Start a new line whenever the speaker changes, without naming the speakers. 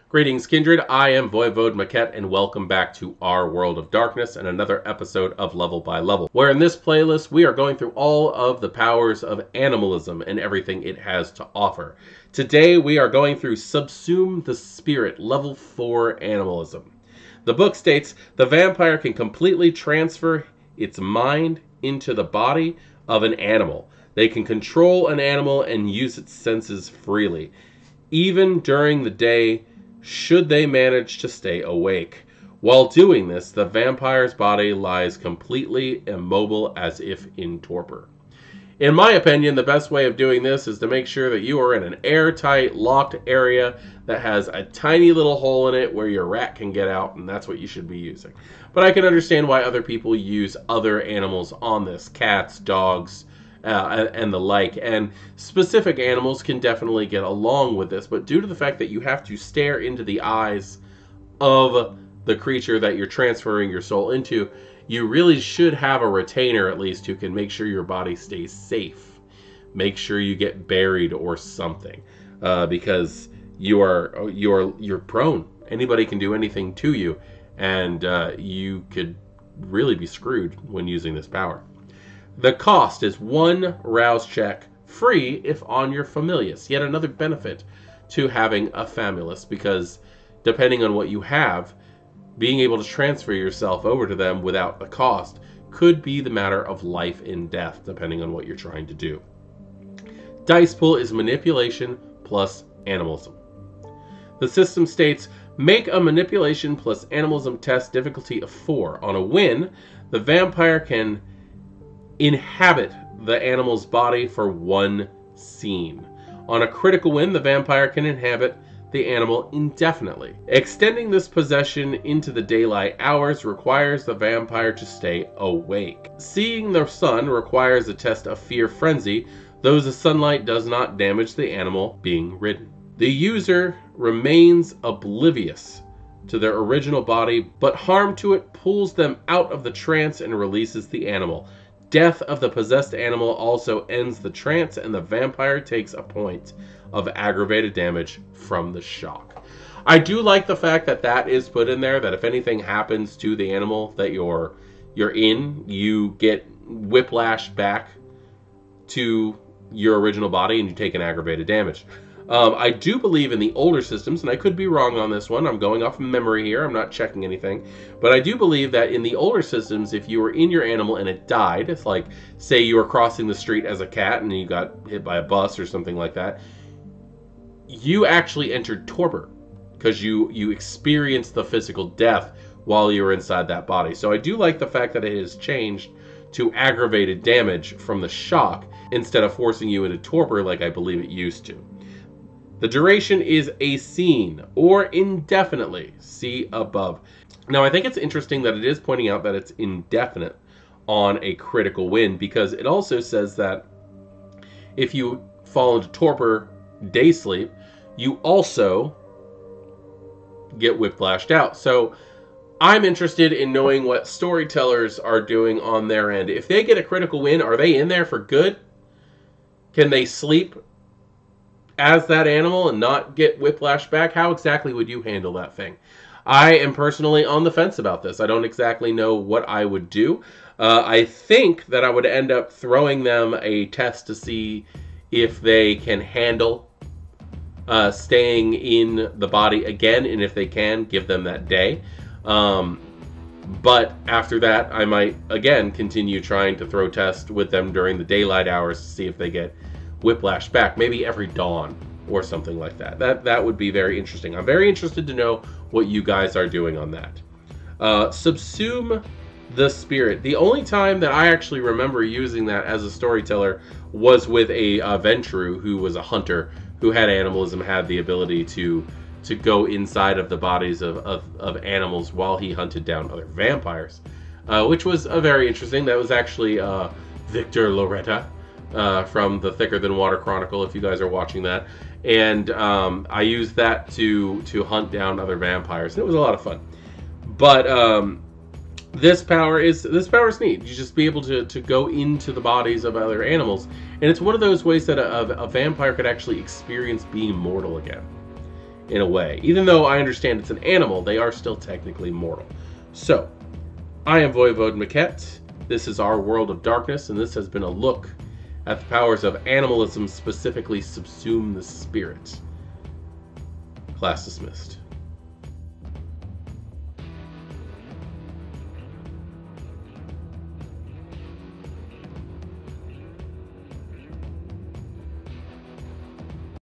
Greetings, kindred. I am Voivode Maquette, and welcome back to our World of Darkness and another episode of Level by Level, where in this playlist we are going through all of the powers of animalism and everything it has to offer. Today we are going through Subsume the Spirit, Level 4 Animalism. The book states, the vampire can completely transfer its mind into the body of an animal. They can control an animal and use its senses freely, even during the day, should they manage to stay awake. While doing this, the vampire's body lies completely immobile as if in torpor. In my opinion, the best way of doing this is to make sure that you are in an airtight, locked area that has a tiny little hole in it where your rat can get out, and that's what you should be using. But I can understand why other people use other animals on this. Cats, dogs, and the like, and specific animals can definitely get along with this, but due to the fact that you have to stare into the eyes of the creature that you're transferring your soul into, you really should have a retainer at least who can make sure your body stays safe. Make sure you get buried or something, because you're prone. Anybody can do anything to you, and you could really be screwed when using this power. The cost is 1 rouse check, free if on your Familius. Yet another benefit to having a Famulus, because depending on what you have, being able to transfer yourself over to them without a cost could be the matter of life and death, depending on what you're trying to do. Dice pool is manipulation plus animalism. The system states, make a manipulation plus animalism test difficulty of 4. On a win, the vampire can inhabit the animal's body for 1 scene. On a critical win, the vampire can inhabit the animal indefinitely. Extending this possession into the daylight hours requires the vampire to stay awake. Seeing the sun requires a test of fear frenzy, though the sunlight does not damage the animal being ridden. The user remains oblivious to their original body, but harm to it pulls them out of the trance and releases the animal. Death of the possessed animal also ends the trance, and the vampire takes a point of aggravated damage from the shock. I do like the fact that that is put in there, that if anything happens to the animal that you're in, you get whiplash back to your original body and you take an aggravated damage. I do believe in the older systems, and I could be wrong on this one, I'm going off memory here, I'm not checking anything, but I do believe that in the older systems, if you were in your animal and it died, it's like, say you were crossing the street as a cat and you got hit by a bus or something like that, you actually entered torpor, because you experienced the physical death while you were inside that body. So I do like the fact that it has changed to aggravated damage from the shock, instead of forcing you into torpor like I believe it used to. The duration is a scene, or indefinitely. See above. Now, I think it's interesting that it is pointing out that it's indefinite on a critical win, because it also says that if you fall into torpor, day sleep, you also get whiplashed out. So I'm interested in knowing what storytellers are doing on their end. If they get a critical win, are they in there for good? Can they sleep as that animal and not get whiplash back? How exactly would you handle that thing? I am personally on the fence about this. I don't exactly know what I would do. I think that I would end up throwing them a test to see if they can handle staying in the body again, and if they can, give them that day. But after that, I might again continue trying to throw tests with them during the daylight hours to see if they get whiplash back, maybe every dawn or something like that. That would be very interesting. I'm very interested to know what you guys are doing on that. Subsume the Spirit. The only time that I actually remember using that as a storyteller was with a Ventrue, who was a hunter who had animalism, had the ability to go inside of the bodies of animals while he hunted down other vampires, which was very interesting. That was actually Victor Loretta from the Thicker Than Water Chronicle, if you guys are watching that. And I used that to hunt down other vampires, and it was a lot of fun. But this power is neat. You just be able to go into the bodies of other animals, and it's one of those ways that a vampire could actually experience being mortal again. in a way. Even though I understand it's an animal, they are still technically mortal. So, I am Voivode Maquette. This is Our World of Darkness, and this has been a look at the powers of animalism, specifically subsume the spirit. Class dismissed.